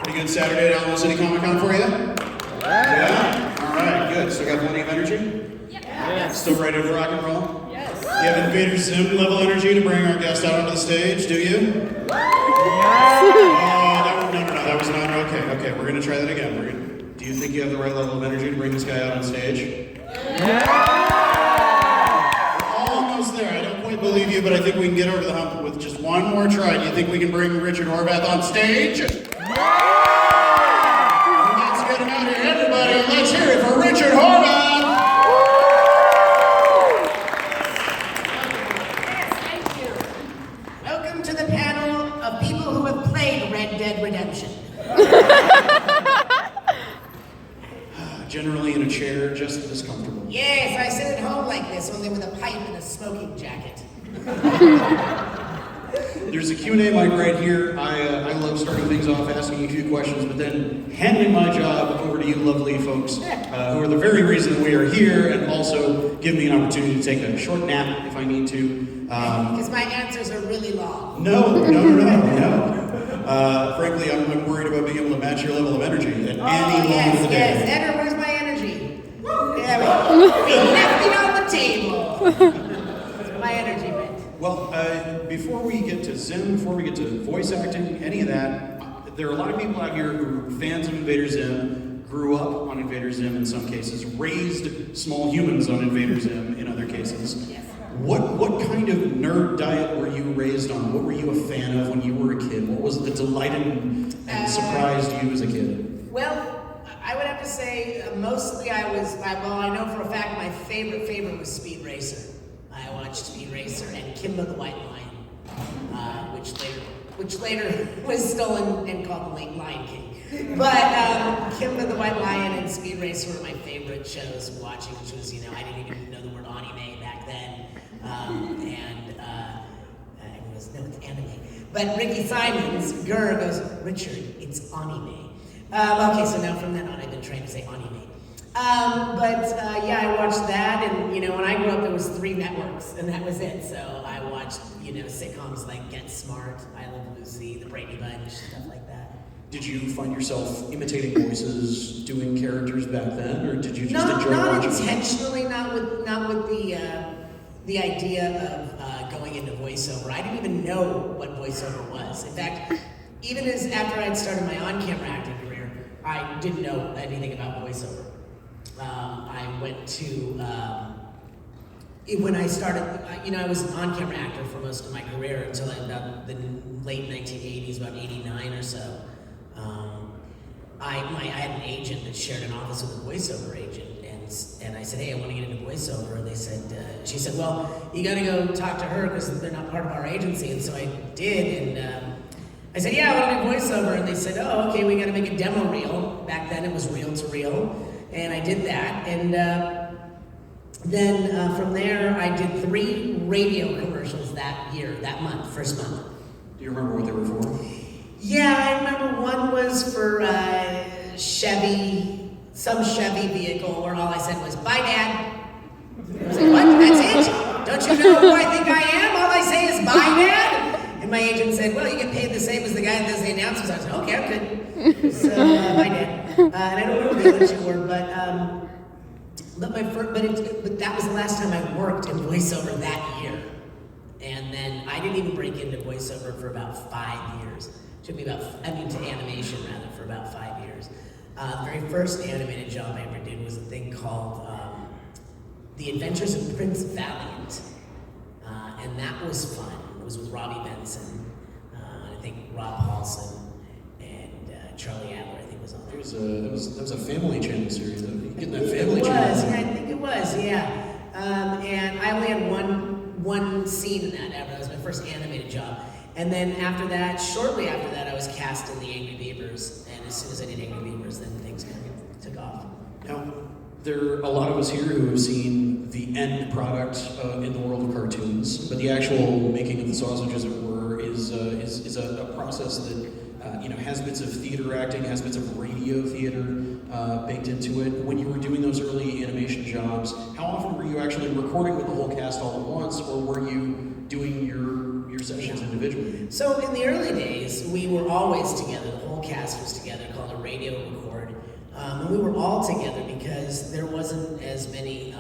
Pretty good Saturday at Alamo City Comic Con for you? Yeah? Alright, good. Still got plenty of energy? Yes. Still ready to rock and roll? Yes. You have Invader Zim level energy to bring our guest out onto the stage, do you? Yes. No, that was not okay. We're gonna try that again. Do you think you have the right level of energy to bring this guy out on stage? We're almost there. I don't quite believe you, but I think we can get over the hump with just one more try. Do you think we can bring Richard Horvitz on stage? Let's get him out here, everybody. Let's hear it for Richard Horvitz. Redemption. Generally in a chair, just as comfortable. Yes, I sit at home like this, only with a pipe and a smoking jacket. There's a Q&A mic right here. I love starting things off, asking you a few questions, but then handing my job over to you lovely folks, who are the very reason we are here, and also give me an opportunity to take a short nap if I need to. Because my answers are really long. No. Frankly, I'm worried about being able to match your level of energy at any moment of the day. Yes, Edgar, where's my energy? There we go. You left it on the table. That's my energy went. Well, before we get to Zim, before we get to voice acting, any of that, there are a lot of people out here who are fans of Invader Zim, grew up on Invader Zim in some cases, raised small humans on Invader Zim in other cases. Yes. What kind of nerd diet were you raised on? What were you a fan of when you were a kid? What was it that delighted and surprised you as a kid? Well, I would have to say mostly I know for a fact my favorite was Speed Racer. I watched Speed Racer and Kimba the White Lion, which later was stolen and called the Lion King. But Kimba the White Lion and Speed Racer were my favorite shows watching, which was, I didn't even know the word anime back then. It's anime. But Ricky Simons, Gurr, goes, Richard, it's anime. Okay, so now from then on I've been trained to say anime. I watched that, and when I grew up there was 3 networks, and that was it. So I watched, sitcoms like Get Smart, I Love Lucy, The Brady Bunch, stuff like that. Did you find yourself imitating voices, doing characters back then, or did you just enjoy not watching? Intentionally, not with the idea of going into voiceover. I didn't even know what voiceover was. In fact, even after I'd started my on-camera acting career, I didn't know anything about voiceover. I went to, when I started, I was an on-camera actor for most of my career until about the late 1980s, about 89 or so. I had an agent that shared an office with a voiceover agent, and I said, hey, I want to get into voiceover, and she said, well, you got to go talk to her because they're not part of our agency, and so I did, and I said, yeah, I want to do voiceover, and they said, oh, okay, we got to make a demo reel. Back then it was reel to reel, and I did that, and then from there I did 3 radio commercials that month, first month. Do you remember what they were for? Yeah, I remember one was for some Chevy vehicle where all I said was, bye, Dad. I was like, what? That's it? Don't you know who I think I am? All I say is, bye, Dad. And my agent said, well, you get paid the same as the guy that does the announcements. I was like, okay, I'm good. So, bye, Dad. And I don't remember the other 2 were, but that was the last time I worked in voiceover that year. And then I didn't even break into voiceover for about 5 years. Took me to animation rather, for about 5 years. The very first animated job I ever did was a thing called The Adventures of Prince Valiant. And that was fun. It was with Robbie Benson, I think Rob Paulson, and Charlie Adler, I think was on there. That was a Family Channel series, though. You getting that Family Channel? Channel? I think it was, yeah. And I only had one scene in that ever. That was my first animated job. And then shortly after that, I was cast in The Angry Beavers. And as soon as I did Angry Beavers, then things kind of took off. Now, there are a lot of us here who have seen the end product in the world of cartoons, but the actual making of the sausage, as it were, is a process that has bits of theater acting, has bits of radio theater baked into it. When you were doing those early animation jobs, how often were you actually recording with the whole cast all at once, or were you doing your sessions individually? So in the early days, we were always together. The whole whole cast was together called a radio record. And we were all together because there wasn't as many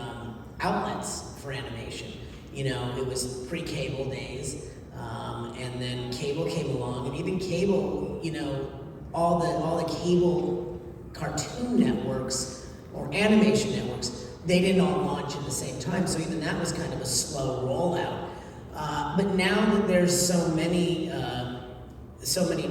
outlets for animation. You know, it was pre-cable days, and then cable came along, and even cable, you know, all the cable cartoon networks or animation networks, they didn't all launch at the same time, so even that was kind of a slow rollout. But now that there's so many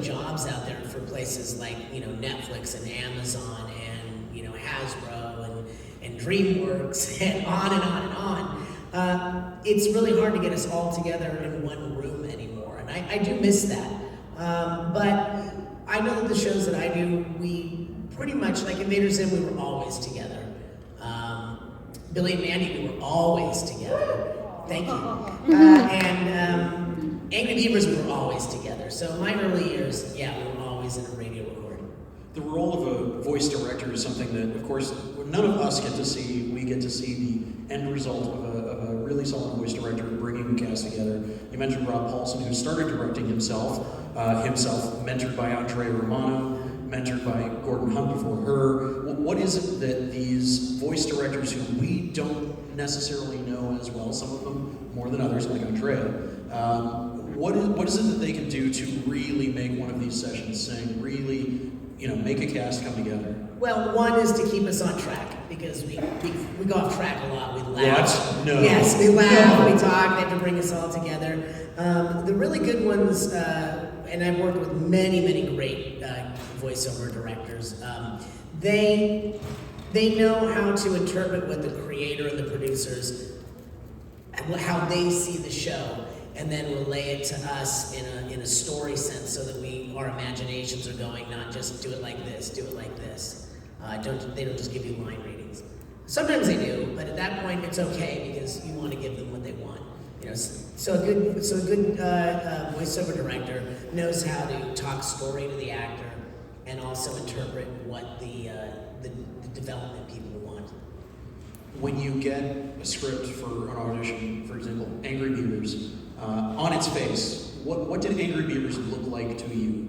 jobs out there for places like, you know, Netflix and Amazon and, you know, Hasbro and DreamWorks and on and on and on, it's really hard to get us all together in one room anymore, and I do miss that. But I know that the shows that I do, we pretty much, like Invader Zim, we were always together. Billy and Mandy, we were always together. Thank you. And Angry Beavers, we were always together. So in my early years, yeah, we were always in a radio recording. The role of a voice director is something that, of course, none of us get to see. We get to see the end result of a really solid voice director bringing the cast together. You mentioned Rob Paulson, who started directing himself, mentored by Andrea Romano, mentored by Gordon Hunt before her. What is it that these voice directors who we don't necessarily know as well, some of them more than others, like Andrea, what is it that they can do to really make one of these sessions sing, really, you know, make a cast come together? Well, one is to keep us on track, because we go off track a lot. We laugh. What? No. Yes, we laugh, we talk, they have to bring us all together. The really good ones, and I've worked with many great voiceover directors, they know how to interpret what the creator and the producers, how they see the show, and then relay it to us in a story sense, so that our imaginations are going, not just do it like this, do it like this. They don't just give you line readings. Sometimes they do, but at that point it's okay, because you want to give them what they want. You know, so a good voiceover director knows how to talk story to the actor and also interpret what the development people want. When you get a script for an audition, for example, Angry Beavers, on its face, what did Angry Beavers look like to you?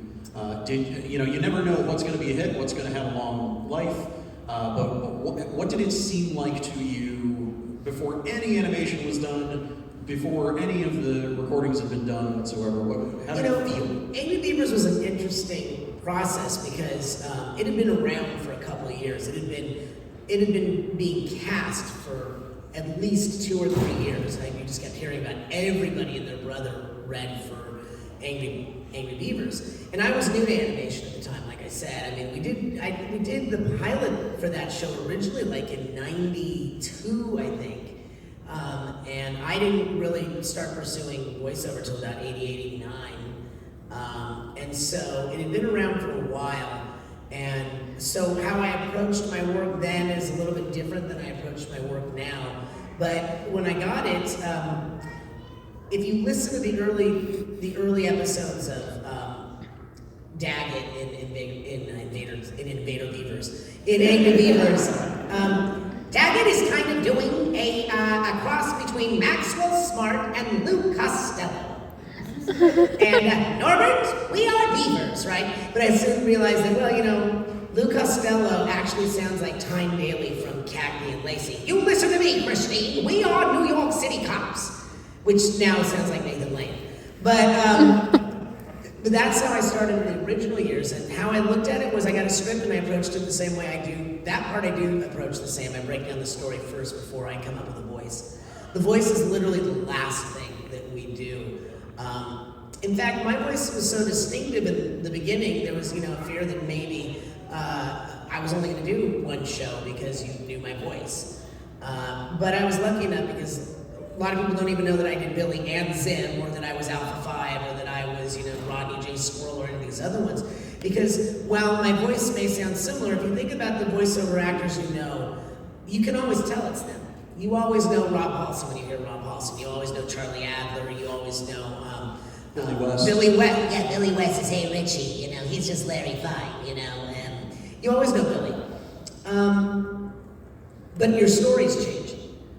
You never know what's going to be a hit, what's going to have a long life, but what did it seem like to you before any animation was done, before any of the recordings had been done whatsoever? How did it feel? Angry Beavers was an interesting process, because it had been around for a couple of years. It had been being cast for at least 2 or 3 years. Like, you just kept hearing about everybody and their brother read for Angry Beavers. And I was new to animation at the time, like I said. I mean, we did the pilot for that show originally, like in '92, I think. And I didn't really start pursuing voiceover till about '88, '89. And so it had been around for a while. And so how I approached my work then is a little bit different than I approach my work now. But when I got it, if you listen to the early episodes of Daggett in Invader Beavers, in Angry Beavers, Daggett is kind of doing a cross between Maxwell Smart and Lou Costello. And Norbert, we are beavers, right? But I soon realized that, well, you know, Lou Costello actually sounds like Tyne Daly from Cagney and Lacey. You listen to me, Christine. We are New York City cops, which now sounds like Nathan Lane. But that's how I started in the original years. And how I looked at it was, I got a script and I approached it the same way I do. That part I do approach the same. I break down the story first before I come up with a voice. The voice is literally the last thing that we do. In fact, my voice was so distinctive in the beginning, there was, a fear that maybe I was only going to do one show because you knew my voice. But I was lucky enough, because a lot of people don't even know that I did Billy and Zim, or that I was Alpha 5, or that I was, Rodney J. Squirrel, or any of these other ones. Because while my voice may sound similar, if you think about the voiceover actors you can always tell it's them. You always know Rob Paulson when you hear Rob Paulson. You always know Charlie Adler. You always know Billy West. Billy West. Yeah, Billy West is Hey Richie. He's just Larry Fine. You always know Billy. But your stories change.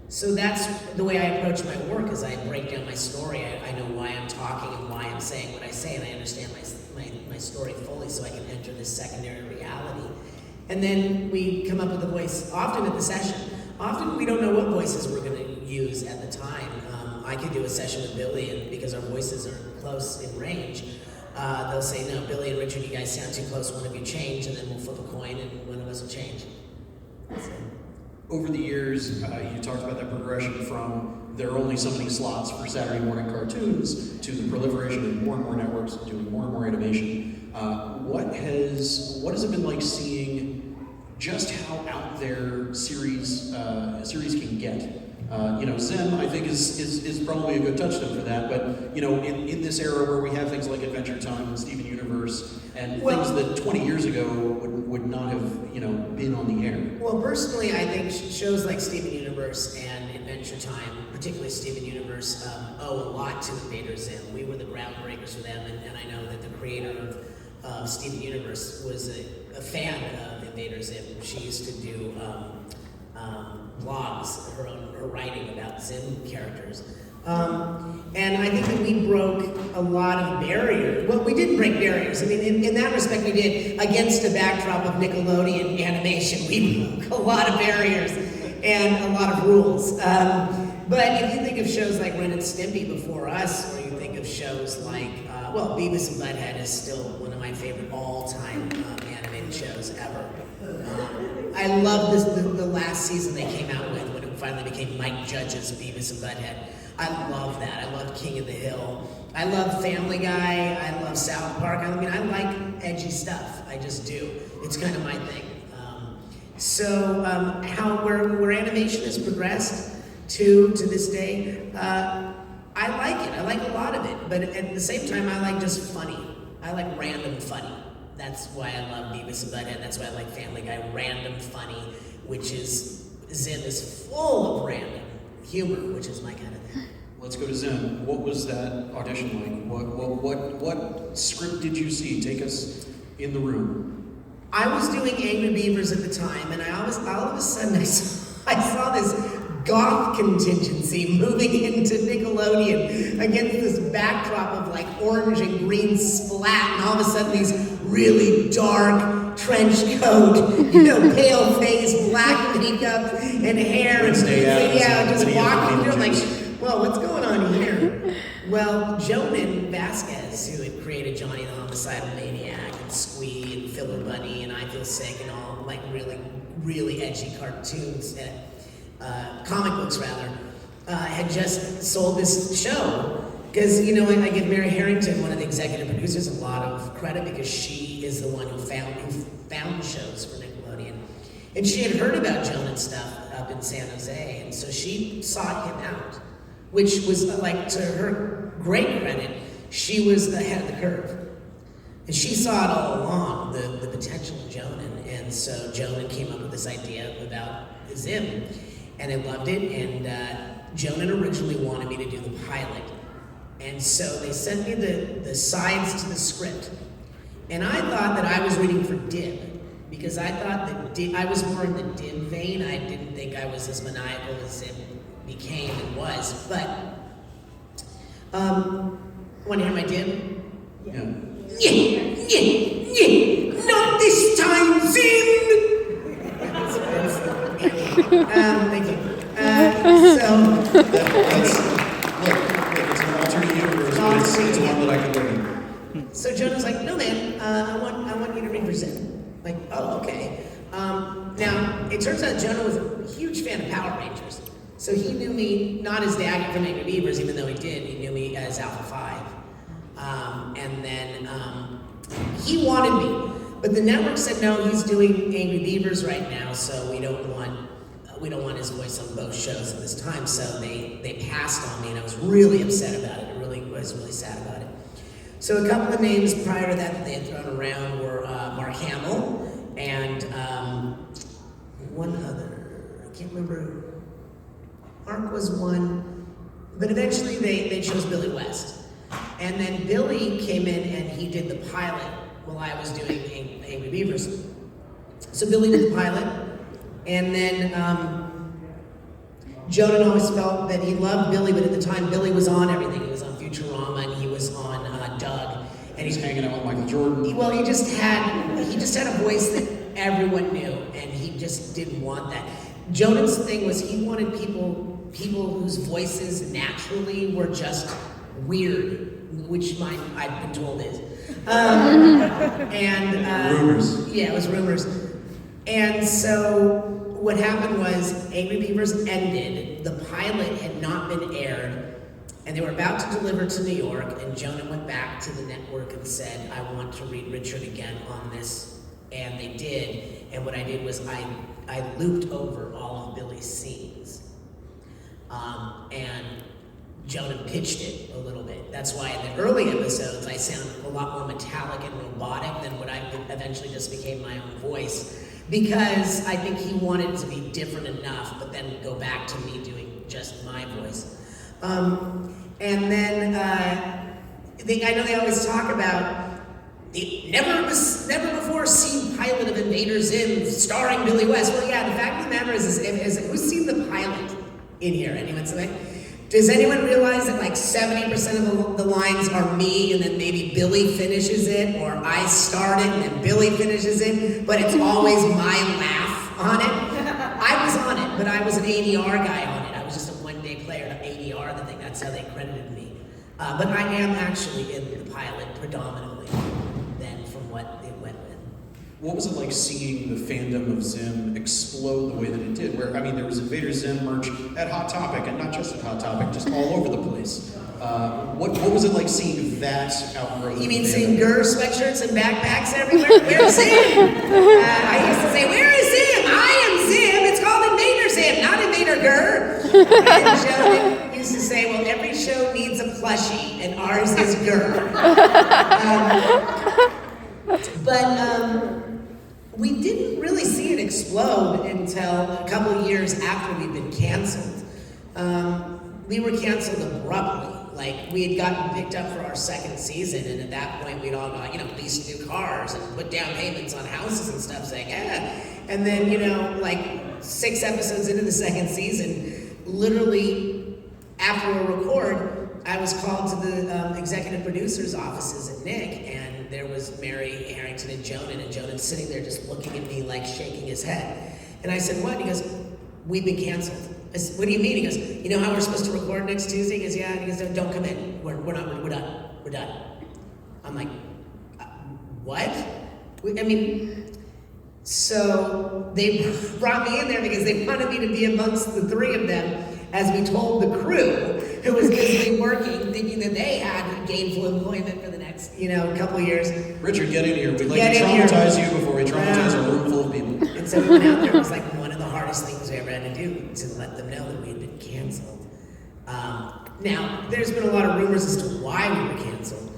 So that's the way I approach my work, is I break down my story. I know why I'm talking and why I'm saying what I say, and I understand my story fully so I can enter this secondary reality. And then we come up with a voice, often at the session. Often we don't know what voices we're going to use at the time. I could do a session with Billy, and because our voices are close in range, they'll say, no, Billy and Richard, you guys sound too close, one of you change, and then we'll flip a coin and one of us will change. So. Over the years, you talked about that progression from there are only so many slots for Saturday morning cartoons to the proliferation of more and more networks doing more and more animation. What has it been like seeing just how out there series can get? Zim, I think, is probably a good touchstone for that. But in this era where we have things like Adventure Time and Steven Universe and things that 20 years ago would not have been on the air. Well, personally, I think shows like Steven Universe and Adventure Time, particularly Steven Universe, owe a lot to Invader Zim. We were the groundbreakers for them, and I know that the creator of Steven Universe was a fan of Invader Zim. She used to do blogs, her writing about Zim characters. And I think that we broke a lot of barriers. Well, we didn't break barriers. I mean, in that respect, we did. Against the backdrop of Nickelodeon animation, we broke a lot of barriers and a lot of rules. But if you think of shows like Ren and Stimpy before us, or you think of shows like, Beavis and Butthead is still one of my favorite all-time animated shows ever. I love the last season they came out with when it finally became Mike Judge's Beavis and Butthead. I love that. I love King of the Hill. I love Family Guy. I love South Park. I mean, I like edgy stuff. I just do. It's kind of my thing. Where animation has progressed to this day, I like it. I like a lot of it. But at the same time, I like just funny. I like random funny. That's why I love Beavis and Butthead. That's why I like Family Guy. Random funny, which is Zim is full of random humor, which is my kind of thing. Let's go to Zim. What was that audition like? What script did you see? Take us in the room. I was doing Angry Beavers at the time, and all of a sudden I saw this goth contingency moving into Nickelodeon against this backdrop of like orange and green splat, and all of a sudden these really dark trench coat, pale face, black makeup and hair, and just walking through like, well, what's going on here? Well, Jonan Vasquez, who had created Johnny the Homicidal Maniac and Squee and Filler Bunny and I Feel Sick and all like really, really edgy cartoons comic books rather, had just sold this show. Because, I give Mary Harrington, one of the executive producers, a lot of credit because she is the one who found shows for Nickelodeon. And she had heard about Jonah's stuff up in San Jose, and so she sought him out, which was, to her great credit, she was ahead of the curve. And she saw it all along, the potential of Jonan, and so Jonan came up with this idea about Zim, and I loved it, and Jonan originally wanted me to do the pilot. And so they sent me the sides to the script. And I thought that I was reading for Dib, because I thought that I was more in the Dib vein. I didn't think I was as maniacal as Zim became and was. But, want to hear my Dib? Yeah. Yeah. Not this time, Zim! Thank you. It's an alternate universe, but it's one that I can live in. So Jonah's like, no man, I want you to read for Zim. Like, oh, okay. Now, it turns out Jonah was a huge fan of Power Rangers. So he knew me not as Daggett from Angry Beavers, even though he did. He knew me as Alpha 5. And then he wanted me. But the network said, no, he's doing Angry Beavers right now, so we don't want his voice on both shows at this time. So they passed on me, and I was really upset about it. I was really sad about it. So a couple of names prior to that they had thrown around were Mark Hamill and one other. I can't remember. Mark was one, but eventually they chose Billy West. And then Billy came in and he did the pilot while I was doing Angry Beavers. So Billy did the pilot, and then Jonan always felt that he loved Billy, but at the time Billy was on everything. He was on Futurama and he was on Doug. And He's hanging out with Michael Jordan. Well, he just had a voice that everyone knew, and he just didn't want that. Jonan's thing was he wanted people whose voices naturally were just weird, which mine I've been told is. Rumors. Yeah, it was rumors. And so what happened was Angry Beavers ended. The pilot had not been aired, and they were about to deliver to New York, and Jonah went back to the network and said, I want to read Richard again on this. And they did. And what I did was I looped over all of Billy's scenes. And Jonah pitched it a little bit. That's why in the early episodes I sound a lot more metallic and robotic than what I eventually just became my own voice. Because I think he wanted it to be different enough, but then go back to me doing just my voice. And then I know they always talk about the never before seen pilot of Invader Zim starring Billy West. Well, yeah, the fact of the matter is who's seen the pilot in here? Anyone say? Does anyone realize that like 70% of the lines are me, and then maybe Billy finishes it, or I start it and then Billy finishes it, but it's always my laugh on it? I was on it, but I was an ADR guy on it. I was just a one-day player to ADR the thing. That's how they credited me. But I am actually in the pilot predominantly then from what it went with. What was it like seeing the fandom of Zim explode the way that it did? Where, I mean, there was Invader Zim merch at Hot Topic, and not just at Hot Topic, just all over the place. What was it like seeing that outgrowth? You mean seeing Gurr sweatshirts and backpacks everywhere? Where's Zim? I used to say, where is Zim? I am Zim. It's called Invader Zim, not Invader Gurr. And Joe used to say, well, every show needs a plushie, and ours is Gurr. We didn't really see it explode until a couple of years after we'd been canceled. We were canceled abruptly. Like, we had gotten picked up for our second season, and at that point we'd all got, leased new cars and put down payments on houses and stuff, saying, And then, like 6 episodes into the second season, literally after a record, I was called to the executive producer's offices at Nick, and there was Mary Harrington and Jonan sitting there just looking at me like shaking his head. And I said, what? And he goes, we've been canceled. I said, what do you mean? He goes, you know how we're supposed to record next Tuesday? He goes, yeah. And he goes, don't come in. We're done. I'm like, what? So they brought me in there because they wanted me to be amongst the 3 of them as we told the crew, who was busy working, thinking that they had gainful employment for the next, couple years. Richard, get in here. We'd like to traumatize you before we traumatize a room full of people. And so we went out there. It was like one of the hardest things we ever had to do, to let them know that we had been canceled. Now, there's been a lot of rumors as to why we were canceled.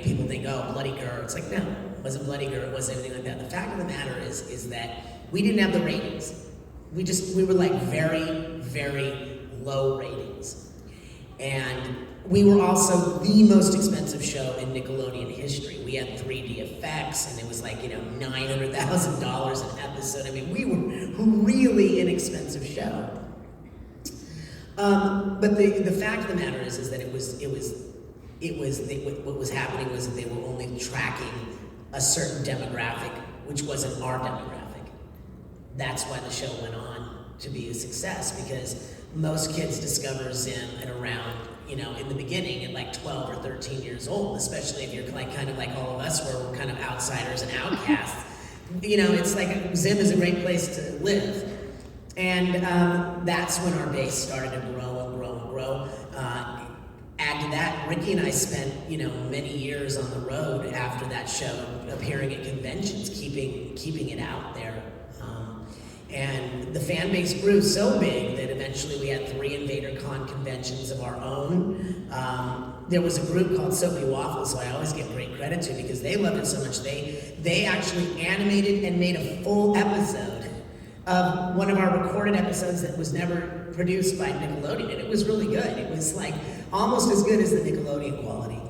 People think, oh, Bloody Gurr. It's like, no, it wasn't Bloody Gurr. It wasn't anything like that. The fact of the matter is that we didn't have the ratings. We were like very, very low ratings. And we were also the most expensive show in Nickelodeon history. We had 3D effects, and it was like, $900,000 an episode. I mean, we were a really inexpensive show. But the fact of the matter is that what was happening was that they were only tracking a certain demographic, which wasn't our demographic. That's why the show went on to be a success, because most kids discover Zim at around, in the beginning at like 12 or 13 years old, especially if you're kind of like all of us, where we're kind of outsiders and outcasts. It's like Zim is a great place to live. And that's when our base started to grow and grow and grow. Add to that, Ricky and I spent, many years on the road after that show, appearing at conventions, keeping it out there. And the fan base grew so big that eventually we had 3 Invader Con conventions of our own. There was a group called Soapy Waffles, so I always give great credit to, because they loved it so much. They actually animated and made a full episode of one of our recorded episodes that was never produced by Nickelodeon, and it was really good. It was like almost as good as the Nickelodeon quality.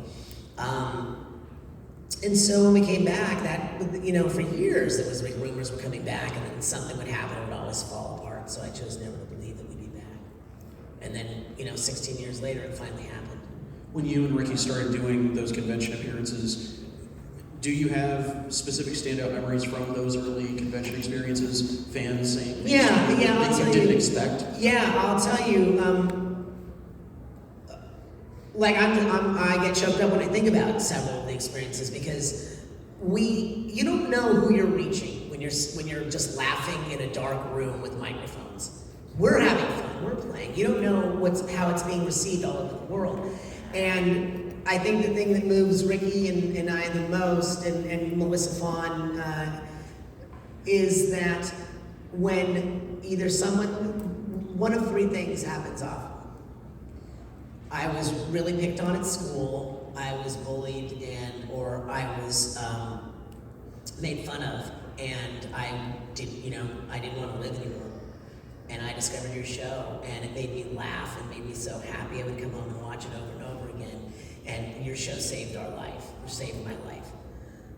And so when we came back, that, for years there was rumors were coming back, and then something would happen and it would always fall apart. So I chose never to believe that we'd be back. And then, 16 years later, it finally happened. When you and Ricky started doing those convention appearances, do you have specific standout memories from those early convention experiences? Fans saying things Yeah, that I'll you tell didn't you. expect? Yeah, I'll tell you. I get choked up when I think about several of the experiences because you don't know who you're reaching when you're just laughing in a dark room with microphones. We're having fun. We're playing. You don't know how it's being received all over the world. And I think the thing that moves Ricky and I the most, and Melissa Fawn, is that when either one of three things happens often. I was really picked on at school, I was bullied, or I was made fun of, and I didn't want to live anymore. And I discovered your show, and it made me laugh and made me so happy. I would come home and watch it over and over again. And your show saved our life, or saved my life.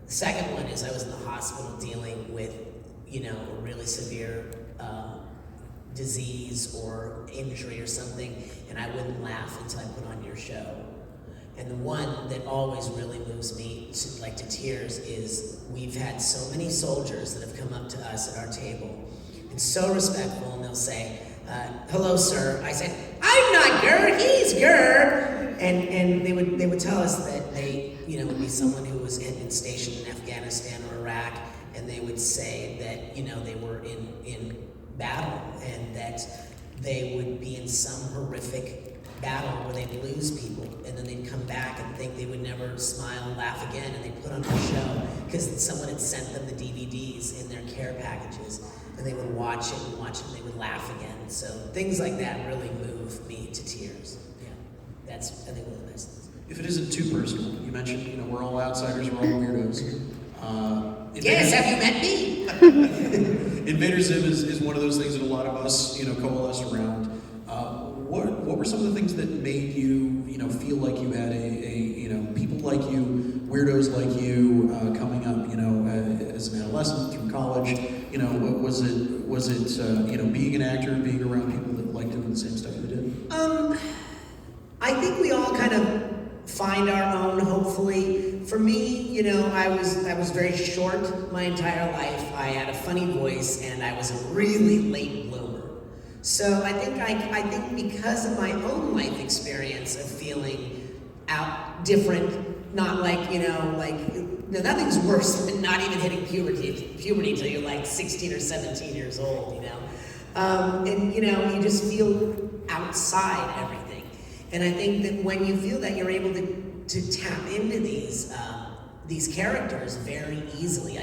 The second one is I was in the hospital dealing with, a really severe disease or injury or something, and I wouldn't laugh until I put on your show. And the one that always really moves me to tears is we've had so many soldiers that have come up to us at our table and so respectful, and they'll say, hello, sir. I said, I'm not Gur, he's Gur. And they would tell us that they, would be someone who had been stationed in Afghanistan or Iraq, and they would say that, they were in battle, and that they would be in some horrific battle where they'd lose people, and then they'd come back and think they would never smile and laugh again, and they'd put on a show because someone had sent them the DVDs in their care packages, and they would watch it and they would laugh again. So things like that really move me to tears. Yeah, that's, I think, one of the best things. If it isn't too personal, you mentioned, we're all outsiders, we're all weirdos. Yes, have you met me? Invader Zim is one of those things that a lot of us, coalesce around. What were some of the things that made you, feel like you had people like you, weirdos like you, coming up, as an adolescent through college? Was it being an actor, being around people that liked doing the same stuff you did? I think we all kind of find our own, hopefully. For me, I was very short my entire life. I had a funny voice, and I was a really late bloomer. So I think because of my own life experience of feeling out different, not nothing's worse than not even hitting puberty till you're like 16 or 17 years old, and you just feel outside everything. And I think that when you feel that, you're able to tap into these characters very easily.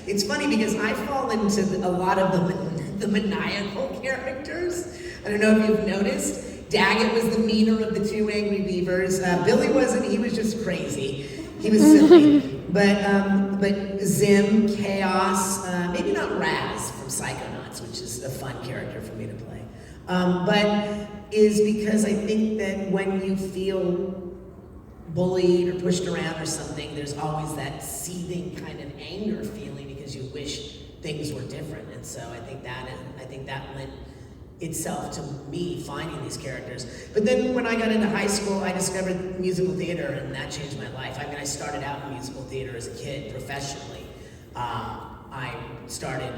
It's funny because I fall into a lot of the maniacal characters. I don't know if you've noticed. Daggett was the meaner of the two angry beavers. Billy wasn't. He was just crazy. He was silly. But Zim, Chaos, maybe not Raz from Psychonauts, which is a fun character for me to play. But is because I think that when you feel bullied or pushed around or something, there's always that seething kind of anger feeling because you wish things were different. And so I think that lent itself to me finding these characters. But then when I got into high school, I discovered musical theater, and that changed my life. I mean, I started out in musical theater as a kid professionally. I started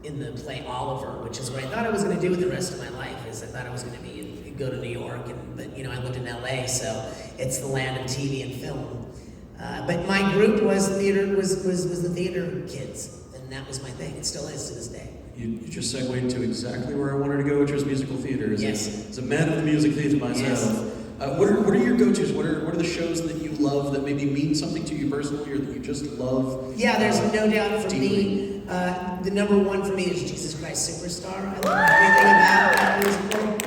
in the play Oliver, which is what I thought I was going to do with the rest of my life. I thought I was going to go to New York, but I lived in LA, so it's the land of TV and film. But my group was the theater kids, and that was my thing. It still is to this day. You just segued to exactly where I wanted to go, which was musical theater. Yes. As a man of the music theater myself, Yes. What are your go-tos? What are the shows that you love that maybe mean something to you personally, or that you just love? Yeah, there's no doubt for deeply? me. The number one for me is Jesus Christ Superstar. I love everything about that musical.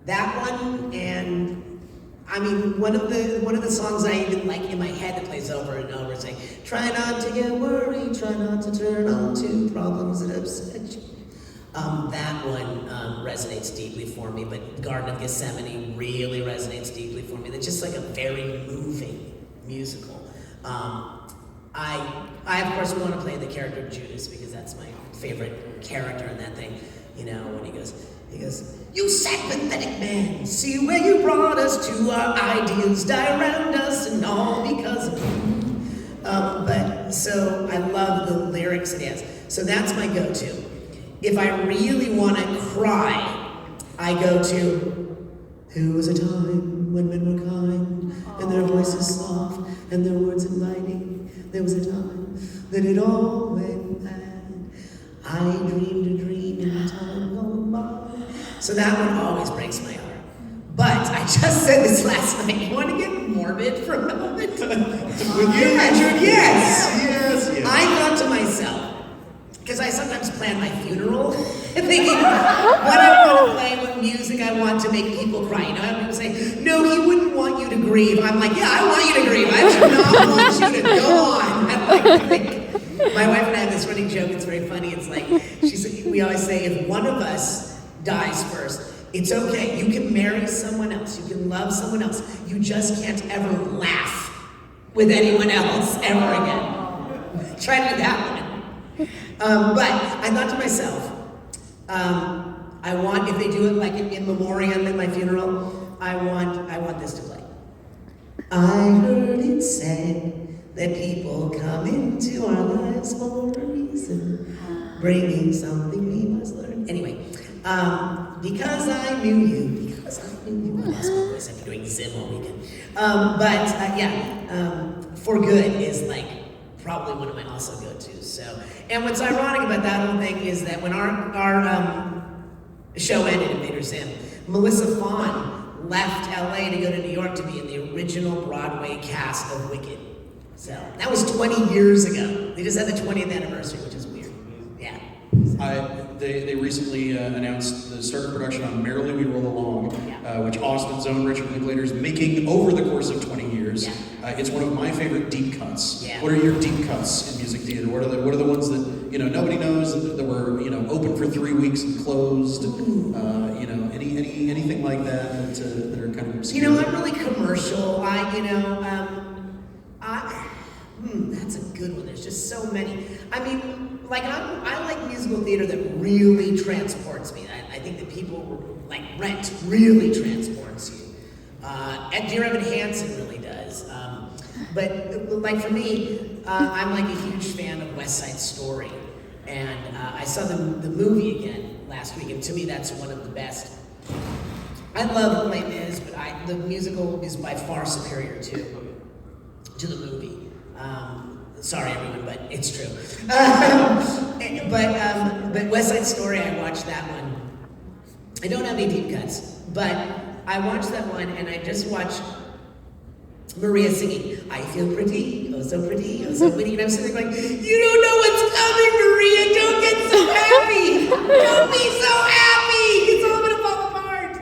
That one, and I mean, one of the songs I even like in my head that plays over and over is like, try not to get worried, try not to turn on to problems that upset you. That one resonates deeply for me, but Garden of Gethsemane really resonates deeply for me. It's just like a very moving musical. I of course want to play the character of Judas because that's my favorite character in that thing. You know, when he goes, "You sad pathetic man, see where you brought us to, our ideas die around us, and all because of you." But so I love the lyrics it has. So that's my go-to. If I really want to cry, I go to, "Who was a time when men were kind, and their voices soft, and their words inviting. There was a time that it all went bad. I dreamed a dream in time gone by." So that one always breaks my heart. But I just said this last night. You want to get morbid for a moment? With you, Richard? Yes. I thought to myself, because I sometimes plan my funeral, thinking what I want to play, what music I want to make people cry. You know, I have people say, "No, he wouldn't want you to grieve." I'm like, "Yeah, I want you to grieve. I do not want you to go on." I like to think. My wife and I have this running joke. It's very funny. It's like we always say, if one of us dies first, it's okay. You can marry someone else. You can love someone else. You just can't ever laugh with anyone else ever again. Try to do that one. But I thought to myself, I want, if they do it like in memoriam at my funeral, I want this to play. I heard it said that people come into our lives for a reason, bringing something we must learn. Anyway, because I knew you, I lost my voice after doing Zim all weekend. For Good is like probably one of my also go-tos. So, and what's ironic about that whole thing is that when our show ended, Invader Zim, Melissa Fawn left LA to go to New York to be in the original Broadway cast of Wicked. So that was 20 years ago. They just had the 20th anniversary, which is weird. Yeah. They recently announced the start of production on Merrily We Roll Along, which Austin's own Richard Linklater is making over the course of 20 years. Yeah. It's one of my favorite deep cuts. Yeah. What are your deep cuts in music theater? What are the ones that nobody knows that were open for 3 weeks and closed? Anything like that that are kind of obscure? I'm really commercial. That's a good one. There's just so many. I mean, like I like musical theater that really transports me. I think that people like Rent really transports you. Dear Evan Hansen really does. But like for me, I'm like a huge fan of West Side Story, and I saw the movie again last week, and to me that's one of the best. I love Les Mis, but the musical is by far superior to the movie. Sorry everyone, but it's true. But West Side Story, I watched that one. I don't have any deep cuts, but I watched that one and I just watched Maria singing, "I feel pretty, oh so pretty, oh so witty," and I'm sitting there like, you don't know what's coming, Maria, don't get so happy, don't be so happy, it's all gonna fall apart.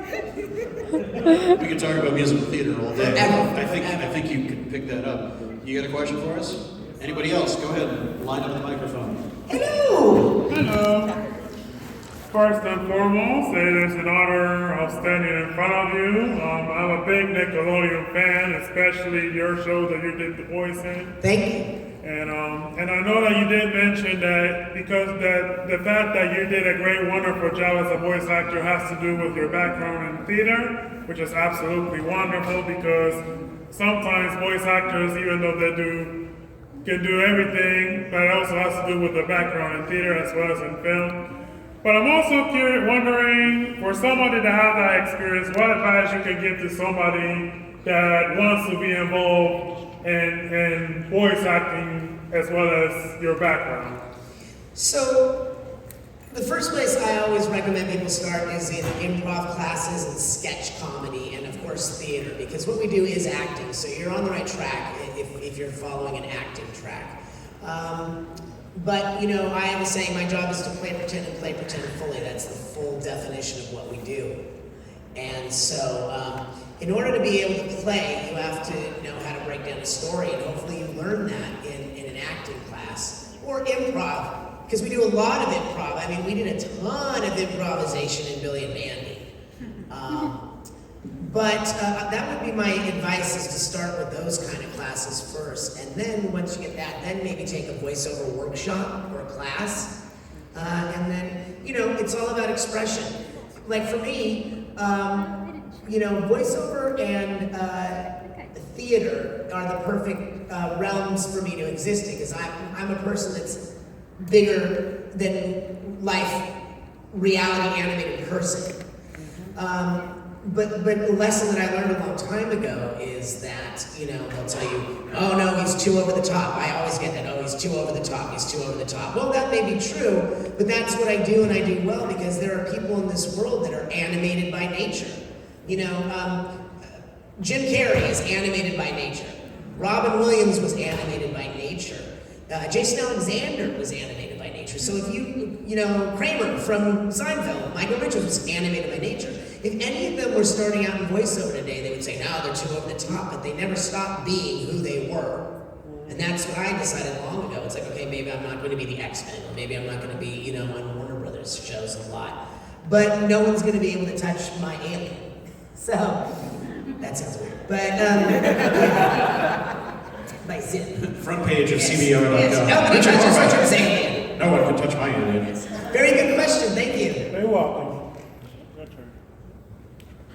We could talk about musical theater all day. Forever. I think you could pick that up. You got a question for us? Anybody else? Go ahead. Line up the microphone. Hello. Hello. First and foremost, it is an honor of standing in front of you. I'm a big Nickelodeon fan, especially your show that you did the voice in. Thank you. And I know that you did mention that because the fact that you did a great, wonderful job as a voice actor has to do with your background in theater, which is absolutely wonderful because sometimes voice actors, even though can do everything, but it also has to do with the background in theater as well as in film. But I'm also wondering, for somebody to have that experience, what advice you could give to somebody that wants to be involved in voice acting as well as your background? So, the first place I always recommend people start is in improv classes and sketch comedy, and of course theater, because what we do is acting, so you're on the right track if you're following an acting track. But, I have a saying, my job is to play pretend and play pretend fully. That's the full definition of what we do. And so, in order to be able to play, you have to know how to break down a story, and hopefully you learn that in an acting class, or improv, because we do a lot of improv. I mean, we did a ton of improvisation in Billy and Mandy. But that would be my advice, is to start with those kind of classes first. And then once you get that, then maybe take a voiceover workshop or a class. And then, it's all about expression. Like for me, voiceover and theater are the perfect realms for me to exist in, because I'm a person that's bigger than life, reality animated person. But the lesson that I learned a long time ago is that, they'll tell you, oh no, he's too over the top. I always get that, oh, he's too over the top, he's too over the top. Well, that may be true, but that's what I do, and I do well, because there are people in this world that are animated by nature. Jim Carrey is animated by nature. Robin Williams was animated by nature. Jason Alexander was animated by nature. So if Kramer from Seinfeld, Michael Richards was animated by nature. If any of them were starting out in voiceover today, they would say, no, they're too over the top, but they never stopped being who they were. And that's what I decided long ago. It's like, okay, maybe I'm not going to be the X-Men, or maybe I'm not going to be, on Warner Brothers shows a lot. But no one's going to be able to touch my alien. So, that sounds weird. But, my Zim. Front page of CBO.com. Yes. Nobody touches Richard's alien. No one can touch my alien. Very good question, thank you. You're welcome.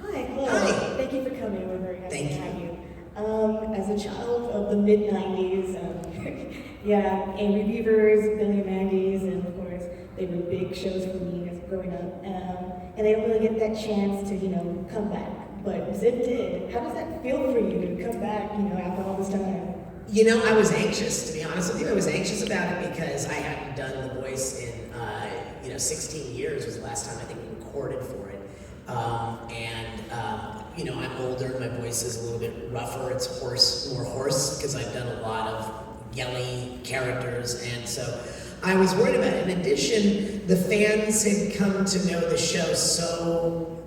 Hi, hello. Hi. Thank you for coming. We're very happy Thank to you. have you. As a child of the mid-90s, Angry Beavers, Billy and Mandy's, and of course, they were big shows for me as growing up. And I don't really get that chance to, come back. But Zim did. How does that feel for you to come back, after all this time? I was anxious, to be honest with you. I was anxious about it because I hadn't done the voice in, 16 years was the last time I think we recorded for it. I'm older, my voice is a little bit rougher, it's more hoarse, because I've done a lot of yelly characters, and so I was worried about it. In addition, the fans had come to know the show so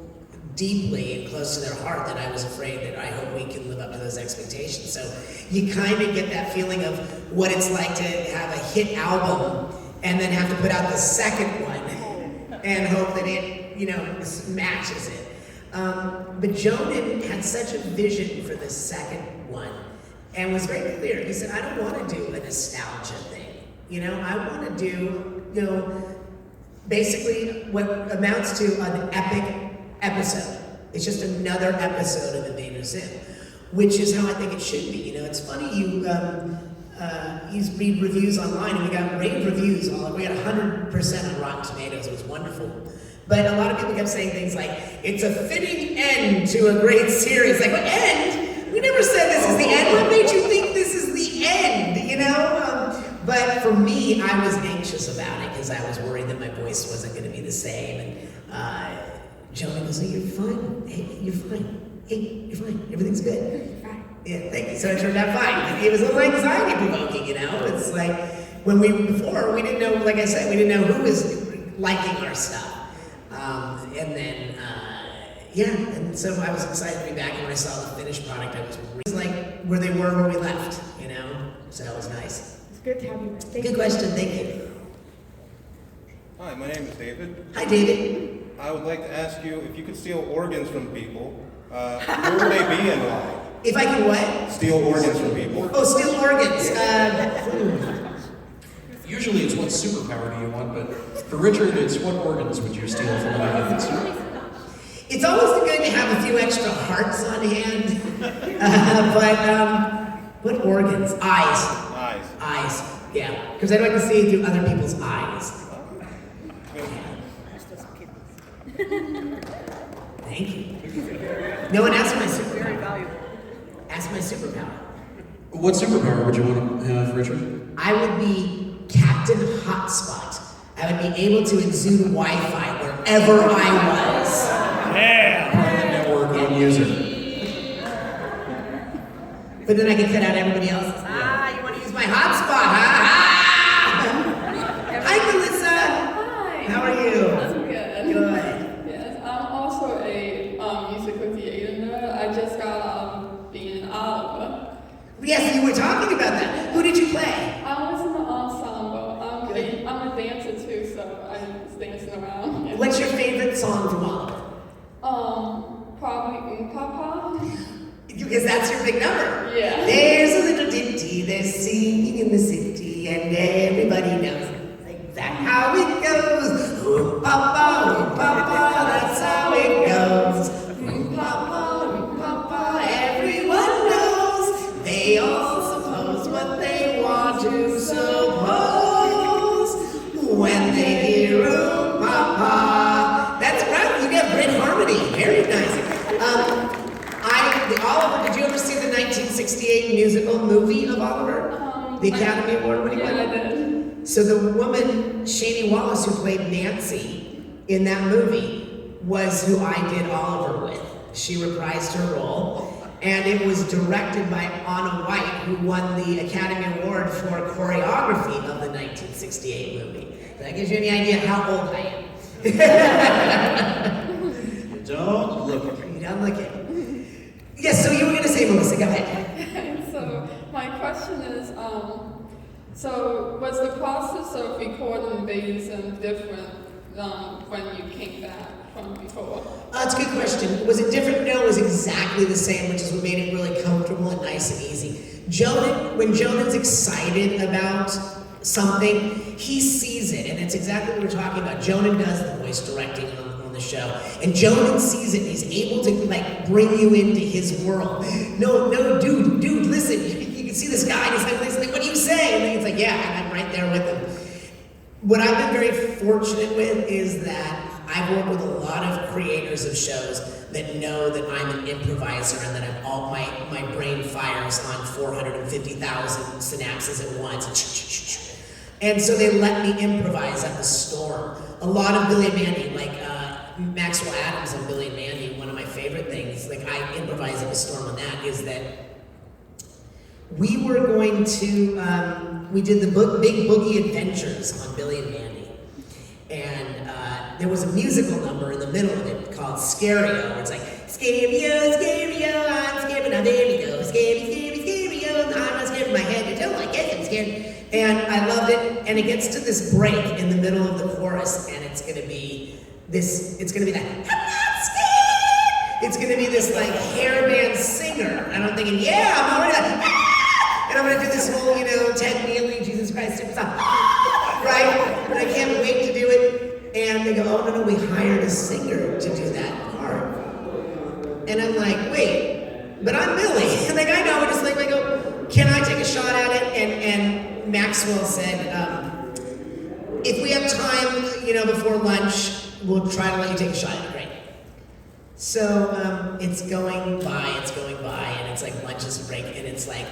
deeply and close to their heart that I was afraid that I hope we can live up to those expectations. So you kind of get that feeling of what it's like to have a hit album and then have to put out the second one and hope that it, matches it. But Jonan had such a vision for the second one and was very clear. He said, I don't want to do a nostalgia thing. I want to do, basically what amounts to an epic episode. It's just another episode of Invader Zim, which is how I think it should be. It's funny, you read reviews online, and we got rave reviews. We got 100% on Rotten Tomatoes. It was wonderful. But a lot of people kept saying things like, it's a fitting end to a great series. Like, what end? We never said this is the end. What made you think this is the end, But for me, I was anxious about it because I was worried that my voice wasn't going to be the same. And Jonah goes, hey, you're fine. Hey, you're fine. Hey, you're fine. Everything's good. Yeah, thank you. So it turned out fine. It was a little anxiety provoking, It's like when we didn't know, like I said, we didn't know who was liking our stuff. And so I was excited to be back, and when I saw the finished product, I was like where they were when we left, So that was nice. It's good to have you. Good question, thank you. Hi, my name is David. Hi, David. I would like to ask you if you could steal organs from people, who would they be and why? If I can what? Steal organs from people. Oh, steal organs. Usually it's what superpower do you want, but for Richard, it's what organs would you steal from other humans? It's always good to have a few extra hearts on hand. What organs? Eyes. Eyes, yeah. Because I'd like to see it through other people's eyes. Thank you. No one asked my superpower. Very valuable. Ask my superpower. What superpower would you want to have, Richard? I would be Captain Hotspot. I would be able to exude Wi-Fi wherever I was. Yeah! Private network on user. But then I could cut out everybody else's. You want to use my hotspot, huh? Hi, Melissa. Hi. How are you? I'm good. Good. Yes, I'm also a musical theater nerd. I just got out of being an Oliver. Yes, you were talking about that. Who did you play? I was in the ensemble. I'm a dancer too, so I was dancing around. What's your favorite song from Oliver? Probably Oom Pah Pah. Because that's your big number. Yeah. There's a little ditty, they're singing in the city, and everybody knows it. Like that how it goes. The Academy Award winning Yeah, one? I did. So the woman, Shani Wallace, who played Nancy in that movie, was who I did Oliver with. She reprised her role, and it was directed by Anna White, who won the Academy Award for choreography of the 1968 movie. That gives you any idea how old I am. You don't look at me. You don't look it. Yes, so you were going to say, Melissa, go ahead. So my question is, so was the process of recording Invader Zim different when you came back from before? That's a good question. Was it different? No, it was exactly the same, which is what made it really comfortable and nice and easy. When Jonan's excited about something, he sees it, and it's exactly what we're talking about. Jonan does the voice directing on the show, and Jonan sees it, and he's able to like bring you into his world. No, dude, listen, you can see this guy, and he's like, listen, what do you say? And then it's like, yeah, and I'm right there with him. What I've been very fortunate with is that I've worked with a lot of creators of shows that know that I'm an improviser and that I'm all my brain fires on 450,000 synapses at once. And so they let me improvise at the Storm. A lot of Billy and Mandy, like Maxwell Adams and Billy and Mandy, one of my favorite things, like I improvise at the Storm on that, is that we were going to, we did the Big Boogie Adventures on Billy and Mandy. And there was a musical number in the middle of it called Scario, where it's like, Scario, I'm scared, but now there you go. Scario, I'm not scared of my head. You don't like it, I'm scared. And I loved it, and it gets to this break in the middle of the chorus, and it's gonna be that, I'm not scared! It's gonna be this like hairband singer, and I'm thinking, yeah, I'm already like, ah! And I'm gonna do this whole, Ted Neely, Jesus Christ Superstar, right? And I can't wait to do it. And they go, oh no, we hired a singer to do that part. And I'm like, wait, but I'm Billy. And like, I know, and just like, I go, can I take a shot at it? And Maxwell said, if we have time, before lunch, we'll try to let you take a shot at it. Great. So it's going by, and it's like lunch is a break, and it's like,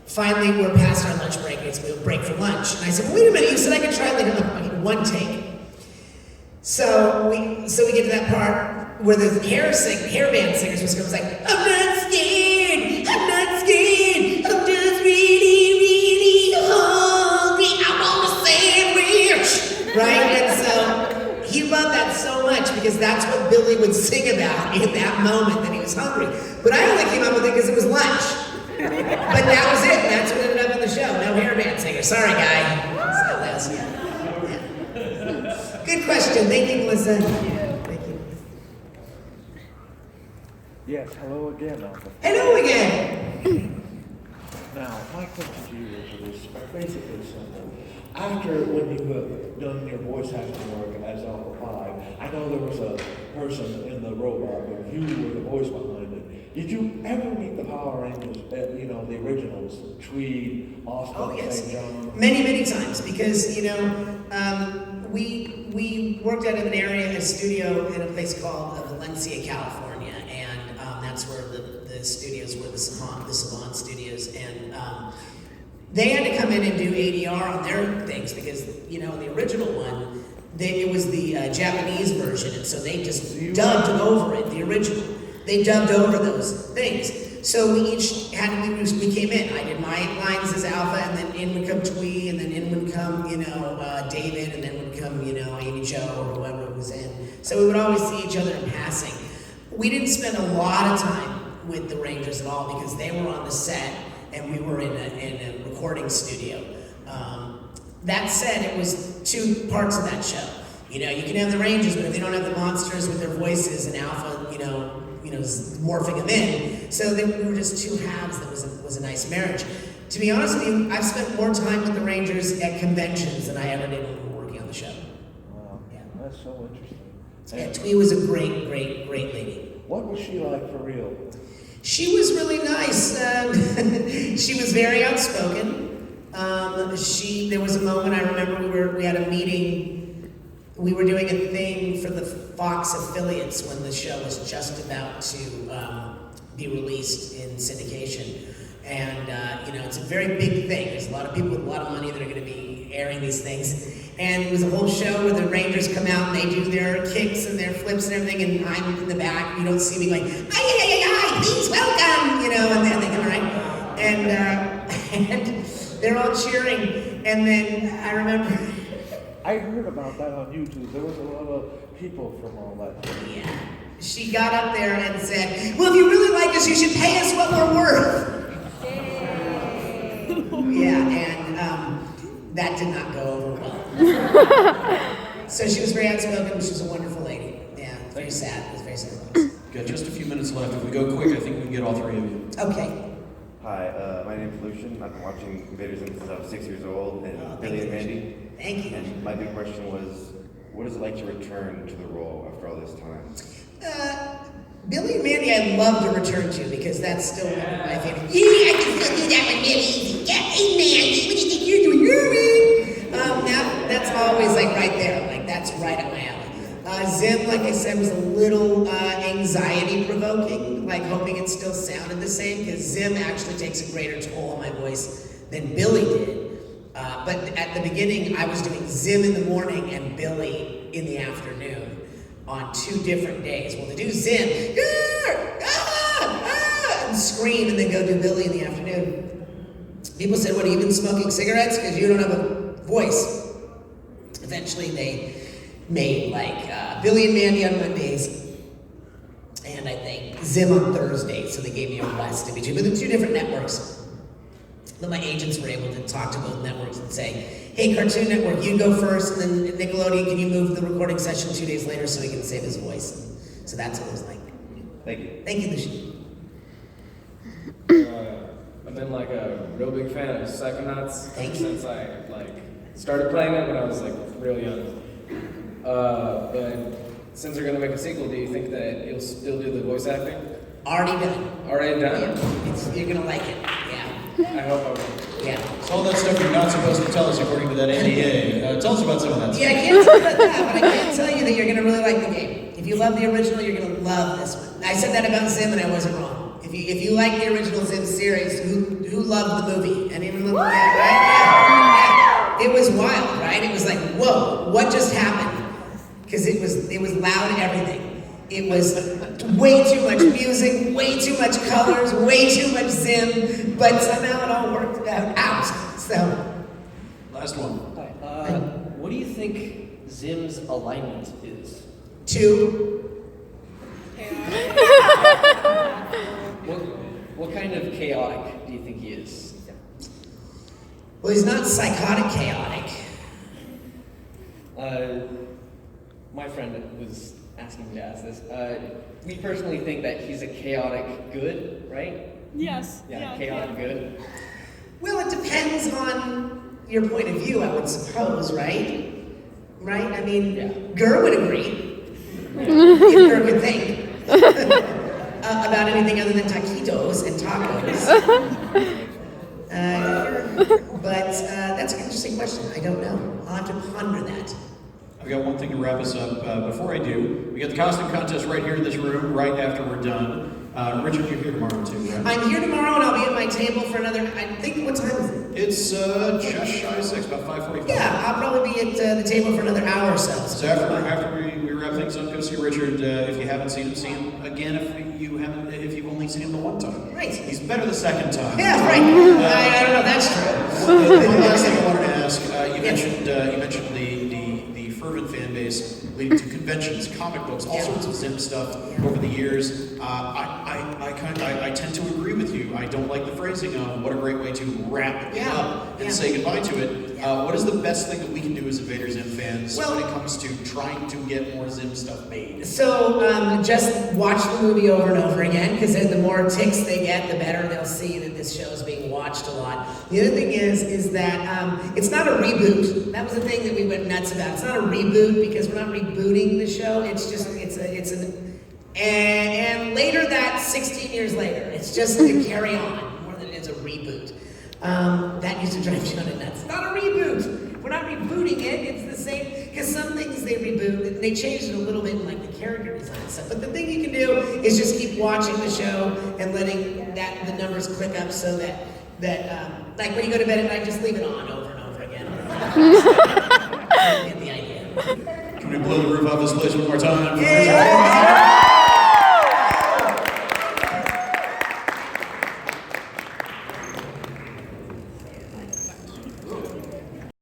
finally we're past our lunch break, and it's a break for lunch. And I said, well, wait a minute, you said I could try like one take. So we get to that part where the hairband singer was like, I'm not scared, I'm just really, really hungry, I want a sandwich, right? And so he loved that so much because that's what Billy would sing about in that moment that he was hungry. But I only came up with it because it was lunch. But that was it, and that's what ended up in the show. No hairband singer, sorry guy. So that's, yeah. Good question. Thank you, Melissa. Thank you. Yes, hello again, Arthur. Hello again. Now, my question to you is basically simple. After when you have done your voice acting work as Oom Pah Pah, I know there was a person in the robot, but you were the voice behind it. Did you ever meet the Power Rangers, the originals, Tweed, Austin, Oh, yes. St. John? Many, many times because, we worked out of an area, a studio in a place called Valencia, California, and that's where the studios were, the Savant Studios, and they had to come in and do ADR on their things because, in the original one, it was the Japanese version, and so they just dubbed over it, the original. They dubbed over those things. So we each we came in. I did my lines as Alpha, and then in would come Twee, and then in would come, David, and then would come, Amy Jo or whoever was in. So we would always see each other in passing. We didn't spend a lot of time with the Rangers at all because they were on the set, and we were in a recording studio. That said, it was two parts of that show. You can have the Rangers, but if they don't have the monsters with their voices and Alpha, morphing them in. So we were just two halves. That was a nice marriage. To be honest with you, I've spent more time with the Rangers at conventions than I ever did when we were working on the show. Wow, Yeah. that's so interesting. Yeah, Twee was a great lady. What was she like for real? She was really nice. She was very outspoken. There was a moment I remember we had a meeting. We were doing a thing for the Fox affiliates when the show was just about to be released in syndication. And, it's a very big thing. There's a lot of people with a lot of money that are going to be airing these things. And it was a whole show where the Rangers come out and they do their kicks and their flips and everything, and I'm in the back. You don't see me going, "Ay, please welcome," and they're thinking, all right. And they're all cheering. And then I remember... I heard about that on YouTube. There was a lot of people from all that. Yeah. She got up there and said, "Well, if you really like us, you should pay us what we're worth." Yeah, and that did not go over well. So she was very outspoken. She was a wonderful lady. Yeah, very sad. It was very sad. Got just a few minutes left. If we go quick, I think we can get all three of you. Okay. Hi, my name is Lucian. I've been watching Invader Zim since I was 6 years old, and Oh, Billy and thank you. Mandy. Thank you. And my big question was, what is it like to return to the role after all this time? Billy and Mandy, I'd love to return to because that's still one of my favorites. Yeah, I can still do that one really easy. Yeah, hey Mandy, what do you think you're doing? That's always like right there. Like that's right up my alley. Zim, like I said, was a little anxiety provoking, like hoping it still sounded the same because Zim actually takes a greater toll on my voice than Billy did. But at the beginning, I was doing Zim in the morning and Billy in the afternoon on 2 different days. Well, to do Zim, and scream, and then go do Billy in the afternoon. People said, "What, have you been smoking cigarettes? Because you don't have a voice." Eventually, they made Billy and Mandy on Mondays, and I think Zim on Thursdays. So they gave me a rest in between. But the 2 different networks. Then my agents were able to talk to both networks and say, "Hey, Cartoon Network, you go first, and then Nickelodeon, can you move the recording session 2 days later so he can save his voice?" So that's what it was like. Thank you. Thank you, Lucian. I've been a real big fan of Psychonauts Thank ever you. since I started playing it when I was real young. But since they're gonna make a sequel, do you think that you'll still do the voice acting? Already done. Already done? Yeah, you're gonna like it. Yeah. I hope I will. Yeah. It's all that stuff you're not supposed to tell us according to that NDA. Tell us about some of that Yeah, I stuff. can't tell you about that, but I can tell you that you're gonna really like the game. If you love the original, you're gonna love this one. I said that about Zim, and I wasn't wrong. If you like the original Zim series, who loved the movie? Anyone love the movie? Right? Yeah. It was wild, right? It was like, whoa, what just happened? Because it was loud everything. It was way too much music, way too much colors, way too much Zim, but somehow it all worked out. So, Last one. Hi. What do you think Zim's alignment is? 2. What kind of chaotic do you think he is? Well, he's not psychotic chaotic. My friend was asking me to ask this. We personally think that he's a chaotic good, right? Yes. Yeah, chaotic good. Well, it depends on your point of view, I would suppose, right? Right? I mean, Gur would agree. If Gur could think. About anything other than taquitos and tacos. But that's an interesting question. I don't know. I'll have to ponder that. I've got one thing to wrap us up. Before I do, we got the costume contest right here in this room, right after we're done. Richard, you're here tomorrow too, right? I'm here tomorrow, and I'll be at my table for another. I think, what time is it? It's just shy of 6, about 5:45. Yeah, I'll probably be at the table for another hour or so. So after we wrap things up, go see Richard. If you haven't seen him, see him again. If you've only seen him the one time, Right. He's better the second time. Yeah, right. I don't know. That's true. One last thing I wanted to ask. You mentioned the fervent fan base leading to conventions, comic books, all sorts of Zim stuff over the years. I tend to agree with you. I don't like the phrasing of what a great way to wrap it up and say goodbye to it. What is the best thing that we can do as Invader Zim fans when it comes to trying to get more Zim stuff made? So just watch the movie over and over again, because the more ticks they get, the better they'll see that this show is being watched a lot. The other thing is that it's not a reboot. That was the thing that we went nuts about. It's not a reboot because we're not rebooting the show. It's just and later that 16 years later, it's just to carry on more than it's a reboot. That used to drive Jonah nuts. It's not a reboot. We're not rebooting it. It's the same, because some things they reboot, and they changed it a little bit in like the character design and stuff. But the thing you can do is just keep watching the show and letting the numbers click up so that like when you go to bed at night, just leave it on over and over again. You get the idea. Can we blow the roof off this place one more time? Yeah.